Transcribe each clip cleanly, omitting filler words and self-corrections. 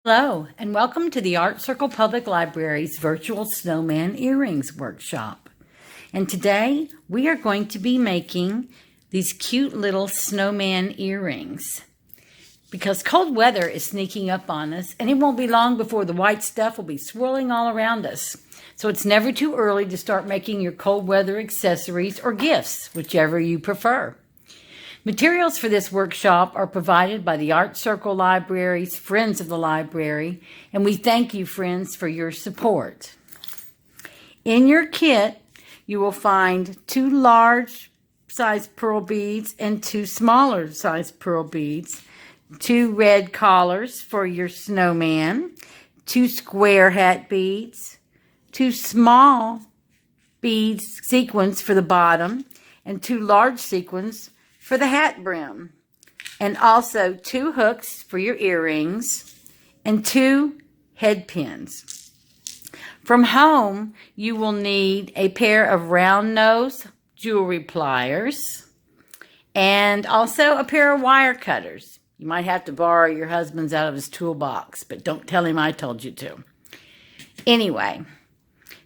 Hello, and welcome to the Art Circle Public Library's virtual Snowman Earrings Workshop. And today we are going to be making these cute little snowman earrings because cold weather is sneaking up on us, and it won't be long before the white stuff will be swirling all around us. So it's never too early to start making your cold weather accessories or gifts, whichever you prefer. Materials for this workshop are provided by the Art Circle Library's Friends of the Library, and we thank you, friends, for your support. In your kit, you will find 2 large-size pearl beads and 2 smaller-size pearl beads, 2 red collars for your snowman, 2 square hat beads, 2 small beads sequins for the bottom, and 2 large sequins for the hat brim, and also 2 hooks for your earrings and 2 head pins. From home, you will need a pair of round nose jewelry pliers and also a pair of wire cutters. You might have to borrow your husband's out of his toolbox, but don't tell him I told you to. Anyway,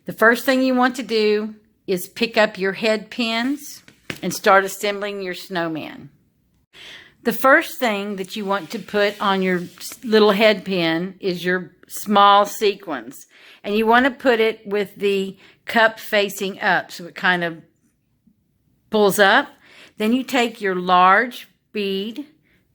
the first thing you want to do is pick up your head pins and start assembling your snowman. The first thing that you want to put on your little head pin is your small sequins. And you want to put it with the cup facing up so it kind of pulls up. Then you take your large bead,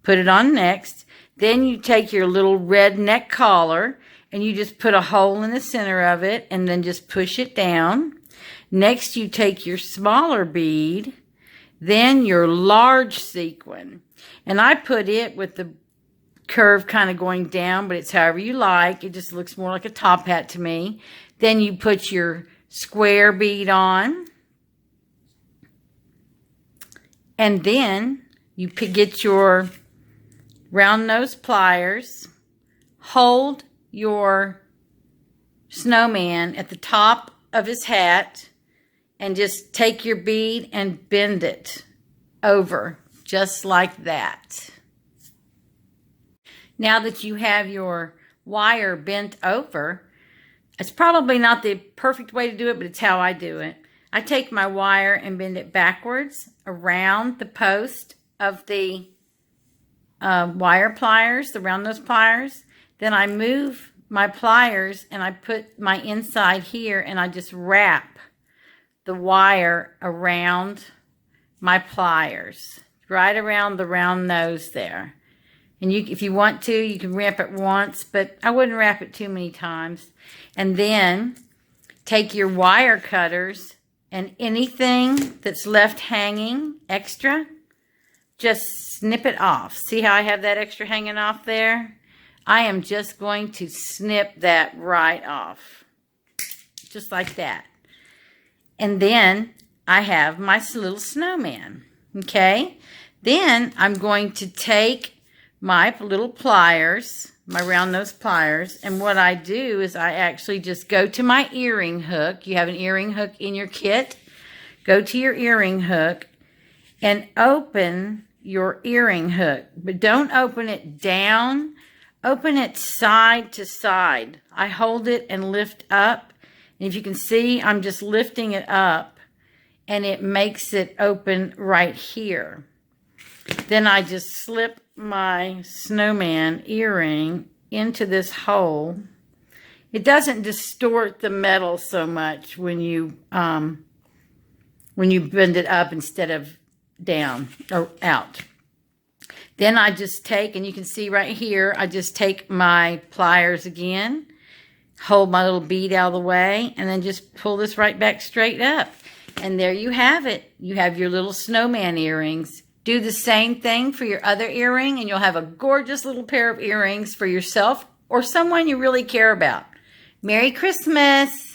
put it on next. Then you take your little red neck collar and you just put a hole in the center of it and then just push it down. Next you take your smaller bead, then your large sequin, and I put it with the curve kind of going down, but it's however you like. It just looks more like a top hat to me. Then you put your square bead on, and then you get your round nose pliers, hold your snowman at the top of his hat, and just take your bead and bend it over, just like that. Now that you have your wire bent over, it's probably not the perfect way to do it, but it's how I do it. I take my wire and bend it backwards around the post of the wire pliers, the round nose pliers. Then I move my pliers and I put my inside here and I just wrap the wire around my pliers, right around the round nose there. And if you want to, you can wrap it once, but I wouldn't wrap it too many times. And then take your wire cutters and anything that's left hanging extra, just snip it off. See how I have that extra hanging off there? I am just going to snip that right off, just like that. And then I have my little snowman, okay? Then I'm going to take my little pliers, my round nose pliers, and what I do is I actually just go to my earring hook. You have an earring hook in your kit. Go to your earring hook and open your earring hook, but don't open it down. Open it side to side. I hold it and lift up. And if you can see, I'm just lifting it up and it makes it open right here. Then I just slip my snowman earring into this hole. It doesn't distort the metal so much when you bend it up instead of down or out. Then I just take, and you can see right here, I just take my pliers again, hold my little bead out of the way, and then just pull this right back straight up. And there you have it. You have your little snowman earrings. Do the same thing for your other earring, and you'll have a gorgeous little pair of earrings for yourself or someone you really care about. Merry Christmas!